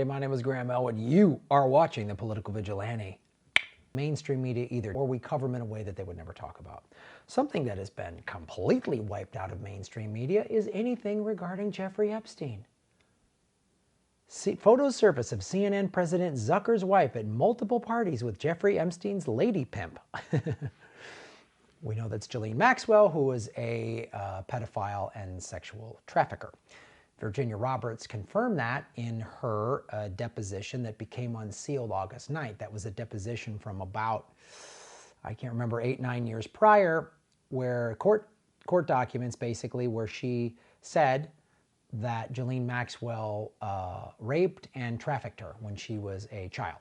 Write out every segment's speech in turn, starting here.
My name is Graham Elwood. You are watching The Political Vigilante. Mainstream media either, or we cover them in a way that they would never talk about. Something that has been completely wiped out of mainstream media is anything regarding Jeffrey Epstein. Photos surface of CNN President Zucker's wife at multiple parties with Jeffrey Epstein's lady pimp. We know that's Ghislaine Maxwell, who is a pedophile and sexual trafficker. Virginia Roberts confirmed that in her deposition that became unsealed August 9th. That was a deposition from about, I can't remember, 8-9 years prior, where court documents basically where she said that Ghislaine Maxwell raped and trafficked her when she was a child.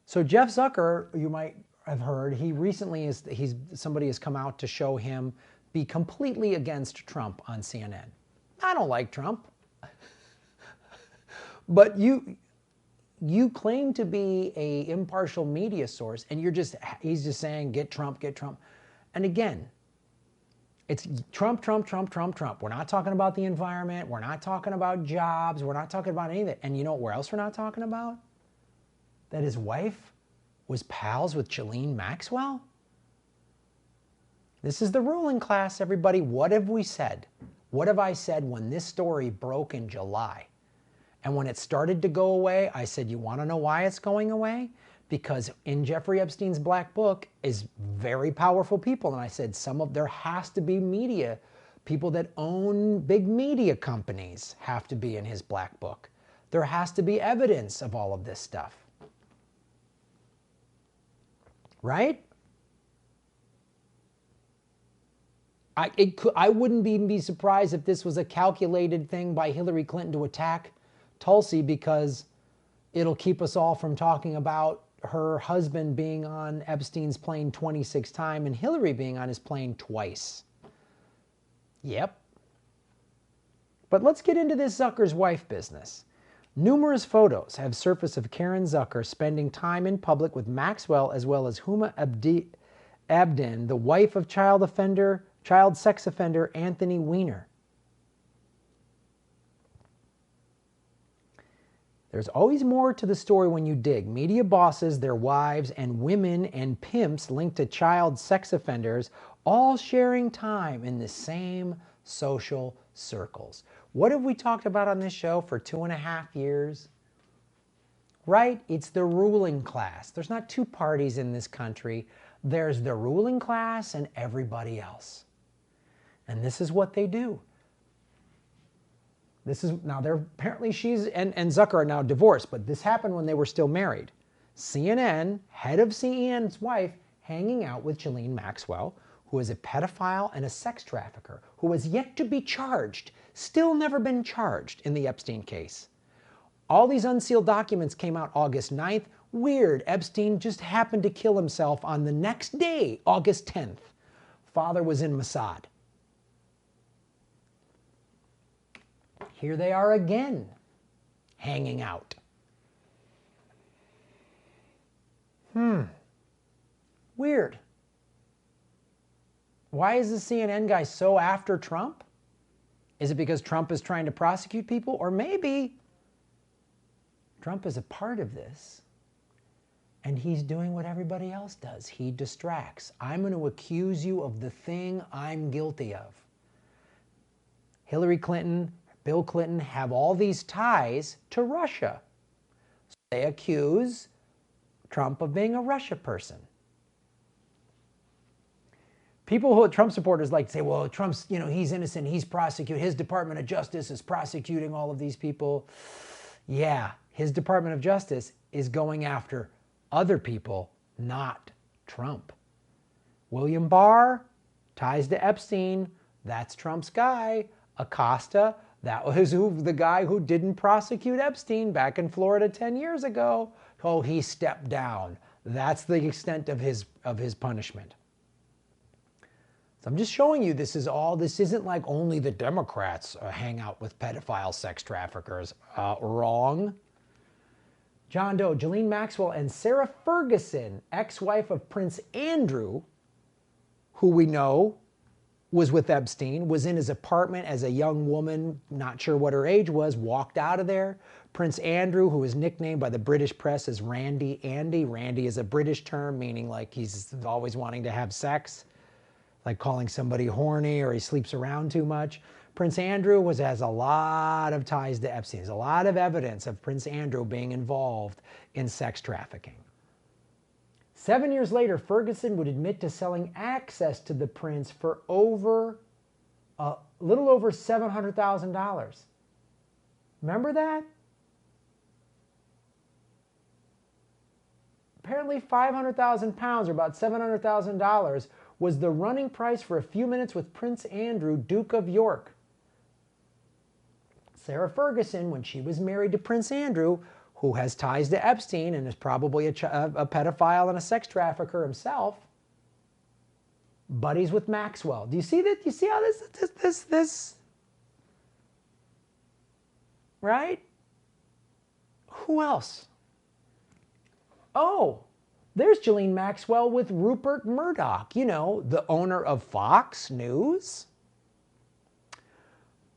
So Jeff Zucker, you might have heard, he recently somebody has come out to show him be completely against Trump on CNN. I don't like Trump. But you claim to be an impartial media source, and he's just saying, get Trump, get Trump. And again, it's Trump, Trump, Trump, Trump, Trump. We're not talking about the environment. We're not talking about jobs. We're not talking about any of it. And you know where else we're not talking about? That his wife was pals with Ghislaine Maxwell? This is the ruling class, everybody. What have we said? What have I said when this story broke in July? And when it started to go away, I said, you want to know why it's going away? Because in Jeffrey Epstein's black book is very powerful people. And I said, there has to be media. People that own big media companies have to be in his black book. There has to be evidence of all of this stuff. Right? I wouldn't even be surprised if this was a calculated thing by Hillary Clinton to attack Tulsi, because it'll keep us all from talking about her husband being on Epstein's plane 26 times and Hillary being on his plane twice. Yep. But let's get into this Zucker's wife business. Numerous photos have surfaced of Karen Zucker spending time in public with Maxwell, as well as Huma Abedin, the wife of child sex offender Anthony Weiner. There's always more to the story when you dig. Media bosses, their wives, and women and pimps linked to child sex offenders, all sharing time in the same social circles. What have we talked about on this show for 2.5 years? Right? It's the ruling class. There's not two parties in this country. There's the ruling class and everybody else. And this is what they do. Apparently she's and Zucker are now divorced, but this happened when they were still married. CNN, head of CNN's wife, hanging out with Ghislaine Maxwell, who is a pedophile and a sex trafficker, who has yet to be charged, still never been charged in the Epstein case. All these unsealed documents came out August 9th. Weird, Epstein just happened to kill himself on the next day, August 10th. Father was in Mossad. Here they are again, hanging out. Weird. Why is the CNN guy so after Trump? Is it because Trump is trying to prosecute people? Or maybe Trump is a part of this and he's doing what everybody else does. He distracts. I'm going to accuse you of the thing I'm guilty of. Hillary Clinton, Bill Clinton have all these ties to Russia. So they accuse Trump of being a Russia person. Trump supporters like to say, well, Trump's, he's innocent, he's prosecuted, his Department of Justice is prosecuting all of these people. Yeah, his Department of Justice is going after other people, not Trump. William Barr, ties to Epstein, that's Trump's guy. Acosta, that was the guy who didn't prosecute Epstein back in Florida 10 years ago. Oh, he stepped down. That's the extent of his punishment. So I'm just showing you this isn't like only the Democrats hang out with pedophile sex traffickers. Wrong. John Doe, Ghislaine Maxwell, and Sarah Ferguson, ex-wife of Prince Andrew, who we know was with Epstein, was in his apartment as a young woman, not sure what her age was, walked out of there. Prince Andrew, who was nicknamed by the British press as Randy Andy. Randy is a British term meaning like he's always wanting to have sex, like calling somebody horny or he sleeps around too much. Prince Andrew has a lot of ties to Epstein. There's a lot of evidence of Prince Andrew being involved in sex trafficking. 7 years later, Ferguson would admit to selling access to the prince for a little over $700,000. Remember that? Apparently 500,000 pounds, or about $700,000, was the running price for a few minutes with Prince Andrew, Duke of York. Sarah Ferguson, when she was married to Prince Andrew, who has ties to Epstein and is probably a pedophile and a sex trafficker himself, buddies with Maxwell. Do you see that? Do you see how this, right? Who else? Oh, there's Ghislaine Maxwell with Rupert Murdoch, you know, the owner of Fox News.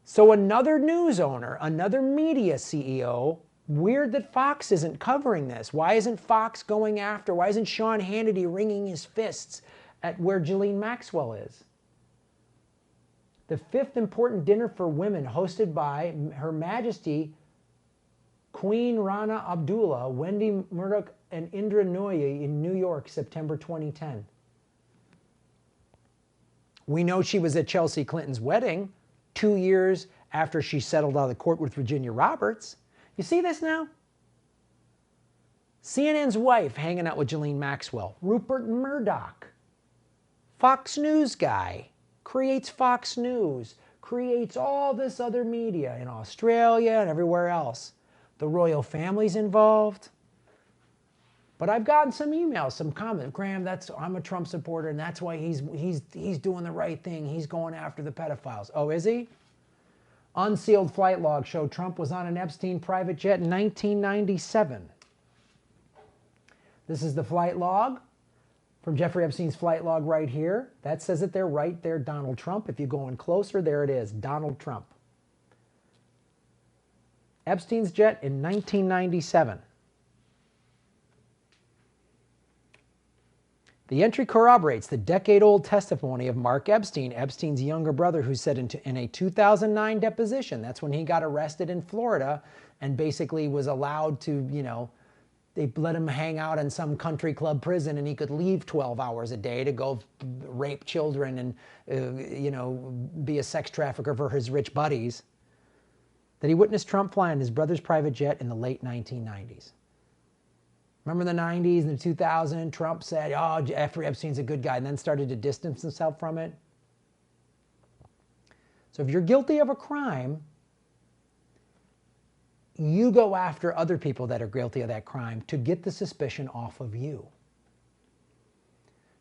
So another news owner, another media CEO. Weird that Fox isn't covering this. Why isn't Fox going after? Why isn't Sean Hannity wringing his fists at where Ghislaine Maxwell is? The fifth important dinner for women hosted by Her Majesty Queen Rana Abdullah, Wendy Murdoch, and Indra Nooyi in New York, September 2010. We know she was at Chelsea Clinton's wedding 2 years after she settled out of the court with Virginia Roberts. You see this now? CNN's wife hanging out with Ghislaine Maxwell. Rupert Murdoch, Fox News guy, creates Fox News, creates all this other media in Australia and everywhere else. The royal family's involved. But I've gotten some emails, some comments. Graham, I'm a Trump supporter, and that's why he's doing the right thing. He's going after the pedophiles. Oh, is he? Unsealed flight logs show Trump was on an Epstein private jet in 1997. This is the flight log from Jeffrey Epstein's flight log right here. That says it there, right there, Donald Trump. If you go in closer, there it is, Donald Trump. Epstein's jet in 1997. The entry corroborates the decade-old testimony of Mark Epstein, Epstein's younger brother, who said in a 2009 deposition, that's when he got arrested in Florida and basically was allowed to, you know, they let him hang out in some country club prison and he could leave 12 hours a day to go rape children and, you know, be a sex trafficker for his rich buddies, that he witnessed Trump fly in his brother's private jet in the late 1990s. Remember the 90s and the 2000s, Trump said, oh, Jeffrey Epstein's a good guy, and then started to distance himself from it. So if you're guilty of a crime, you go after other people that are guilty of that crime to get the suspicion off of you.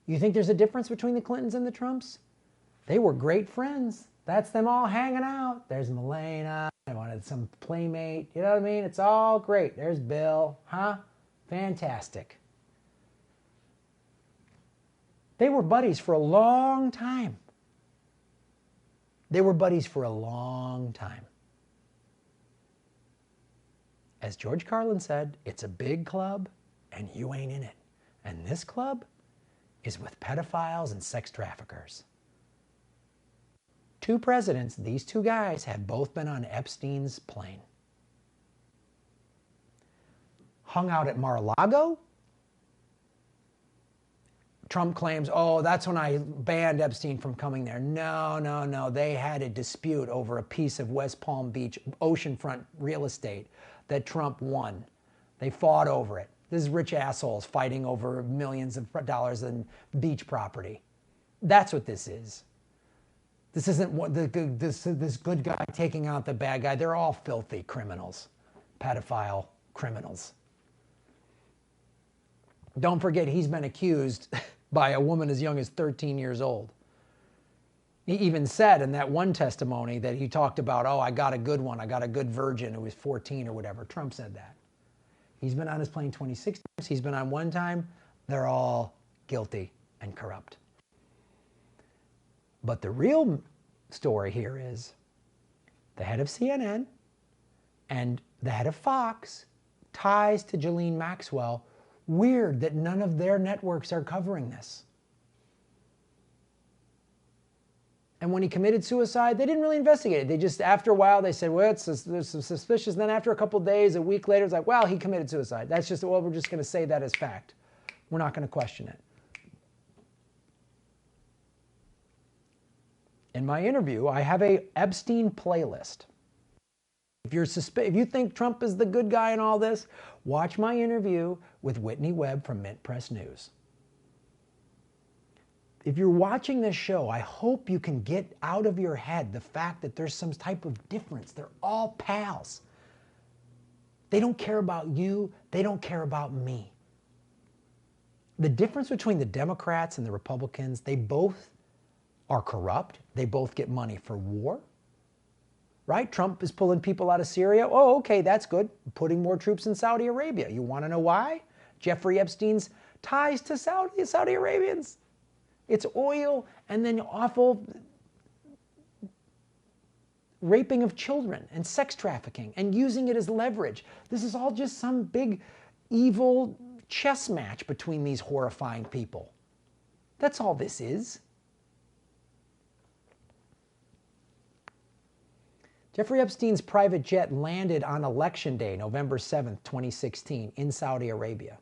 You think there's a difference between the Clintons and the Trumps? They were great friends. That's them all hanging out. There's Melania. I wanted some playmate. You know what I mean? It's all great. There's Bill. Huh? Fantastic. They were buddies for a long time. They were buddies for a long time. As George Carlin said, it's a big club and you ain't in it. And this club is with pedophiles and sex traffickers. Two presidents, these two guys, have both been on Epstein's plane. Hung out at Mar-a-Lago. Trump claims, oh, that's when I banned Epstein from coming there. No, no, no. They had a dispute over a piece of West Palm Beach oceanfront real estate that Trump won. They fought over it. This is rich assholes fighting over millions of dollars in beach property. That's what this is. This isn't what this good guy taking out the bad guy. They're all filthy criminals, pedophile criminals. Don't forget, he's been accused by a woman as young as 13 years old. He even said in that one testimony that he talked about, oh, I got a good one. I got a good virgin who was 14 or whatever. Trump said that. He's been on his plane 26 times. He's been on one time. They're all guilty and corrupt. But the real story here is the head of CNN and the head of Fox ties to Ghislaine Maxwell. Weird that none of their networks are covering this. And when he committed suicide, they didn't really investigate it. They just, after a while, they said, well, there's some suspicious. Then after a couple of days, a week later, it's like, well, he committed suicide. That's just, well, we're just going to say that as fact. We're not going to question it. In my interview, I have a Epstein playlist. If you think Trump is the good guy in all this, watch my interview with Whitney Webb from Mint Press News. If you're watching this show, I hope you can get out of your head the fact that there's some type of difference. They're all pals. They don't care about you. They don't care about me. The difference between the Democrats and the Republicans, they both are corrupt. They both get money for war. Right? Trump is pulling people out of Syria. Oh, okay, that's good. Putting more troops in Saudi Arabia. You want to know why? Jeffrey Epstein's ties to Saudi Arabians. It's oil and then awful raping of children and sex trafficking and using it as leverage. This is all just some big evil chess match between these horrifying people. That's all this is. Jeffrey Epstein's private jet landed on Election Day, November 7th, 2016, in Saudi Arabia.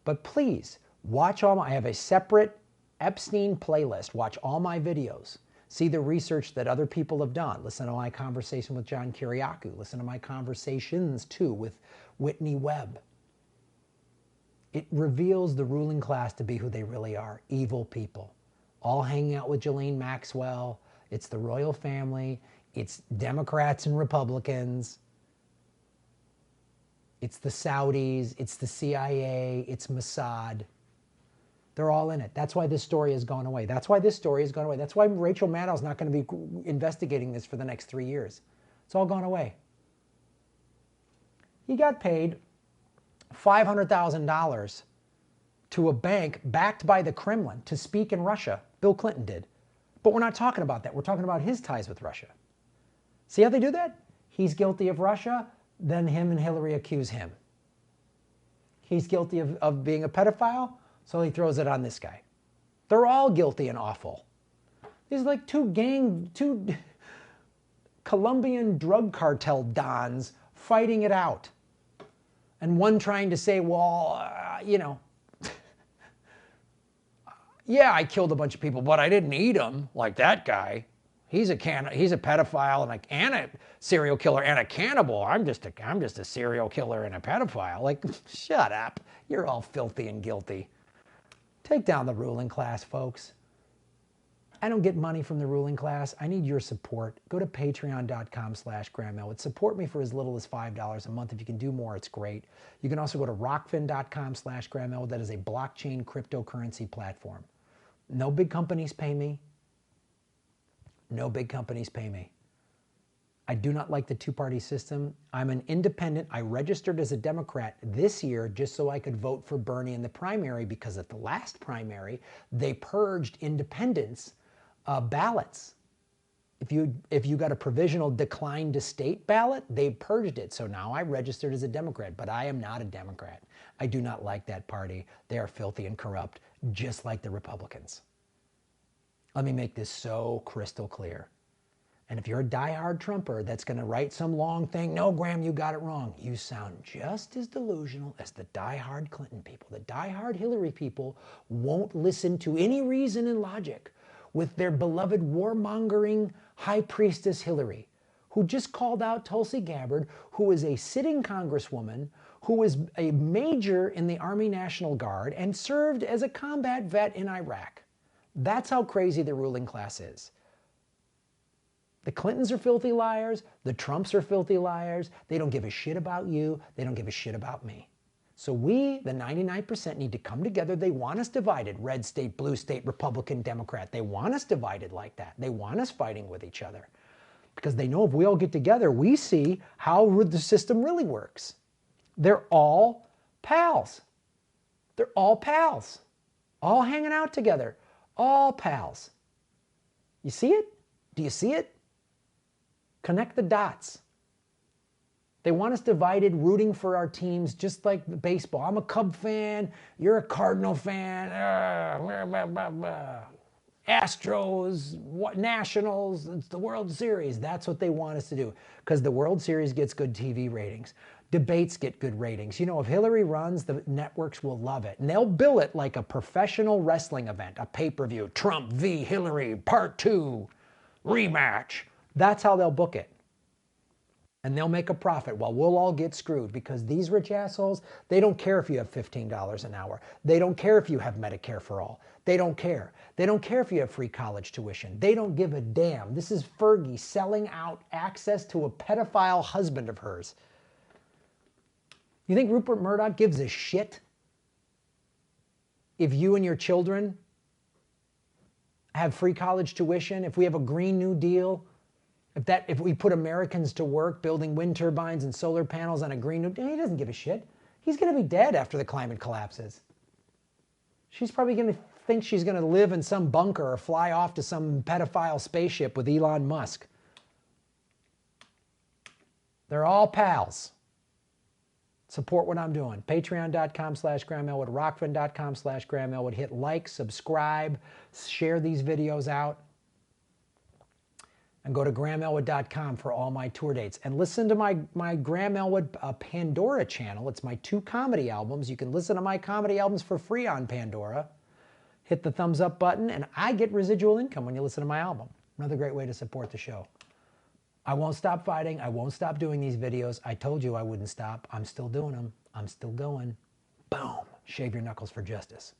But please, watch I have a separate Epstein playlist. Watch all my videos. See the research that other people have done. Listen to my conversation with John Kiriakou. Listen to my conversations, too, with Whitney Webb. It reveals the ruling class to be who they really are, evil people. All hanging out with Ghislaine Maxwell. It's the royal family. It's Democrats and Republicans. It's the Saudis. It's the CIA. It's Mossad. They're all in it. That's why this story has gone away. That's why this story has gone away. That's why Rachel Maddow's not going to be investigating this for the next 3 years. It's all gone away. He got paid $500,000 to a bank backed by the Kremlin to speak in Russia. Bill Clinton did. But we're not talking about that. We're talking about his ties with Russia. See how they do that? He's guilty of Russia, then him and Hillary accuse him. He's guilty of being a pedophile, so he throws it on this guy. They're all guilty and awful. These are like two Colombian drug cartel dons fighting it out. And one trying to say, well, yeah, I killed a bunch of people, but I didn't eat them like that guy. He's a pedophile and a serial killer and a cannibal. I'm just a serial killer and a pedophile. Like, shut up. You're all filthy and guilty. Take down the ruling class, folks. I don't get money from the ruling class. I need your support. Go to patreon.com/Graham Elwood. Support me for as little as $5 a month. If you can do more, it's great. You can also go to rockfin.com/Graham Elwood. That is a blockchain cryptocurrency platform. No big companies pay me. No big companies pay me. I do not like the two-party system. I'm an independent. I registered as a Democrat this year just so I could vote for Bernie in the primary, because at the last primary, they purged independents' ballots. If you got a provisional decline to state ballot, they purged it. So now I registered as a Democrat, but I am not a Democrat. I do not like that party. They are filthy and corrupt, just like the Republicans. Let me make this so crystal clear. And if you're a diehard Trumper that's going to write some long thing, no, Graham, you got it wrong. You sound just as delusional as the diehard Clinton people. The diehard Hillary people won't listen to any reason and logic with their beloved warmongering high priestess Hillary, who just called out Tulsi Gabbard, who is a sitting congresswoman, who is a major in the Army National Guard and served as a combat vet in Iraq. That's how crazy the ruling class is. The Clintons are filthy liars. The Trumps are filthy liars. They don't give a shit about you. They don't give a shit about me. So we, the 99%, need to come together. They want us divided. Red state, blue state, Republican, Democrat. They want us divided like that. They want us fighting with each other. Because they know if we all get together, we see how the system really works. They're all pals. They're all pals. All hanging out together. All pals. You see it? Do you see it? Connect the dots. They want us divided, rooting for our teams, just like baseball. I'm a Cub fan. You're a Cardinal fan. Blah, blah, blah. Astros, Nationals, it's the World Series. That's what they want us to do because the World Series gets good TV ratings. Debates get good ratings. You know, if Hillary runs, the networks will love it. And they'll bill it like a professional wrestling event, a pay-per-view, Trump v. Hillary, part 2, rematch. That's how they'll book it. And they'll make a profit while we'll all get screwed because these rich assholes, they don't care if you have $15 an hour. They don't care if you have Medicare for all. They don't care. They don't care if you have free college tuition. They don't give a damn. This is Fergie selling out access to a pedophile husband of hers. You think Rupert Murdoch gives a shit if you and your children have free college tuition, if we have a Green New Deal, if we put Americans to work building wind turbines and solar panels on a Green New Deal? He doesn't give a shit. He's going to be dead after the climate collapses. She's probably going to think she's going to live in some bunker or fly off to some pedophile spaceship with Elon Musk. They're all pals. Support what I'm doing. Patreon.com/Graham Elwood, Rockfin.com/Graham Elwood. Hit like, subscribe, share these videos out. And go to GrahamElwood.com for all my tour dates. And listen to my Graham Elwood Pandora channel. It's my 2 comedy albums. You can listen to my comedy albums for free on Pandora. Hit the thumbs up button, and I get residual income when you listen to my album. Another great way to support the show. I won't stop fighting. I won't stop doing these videos. I told you I wouldn't stop. I'm still doing them. I'm still going. Boom. Shave your knuckles for justice.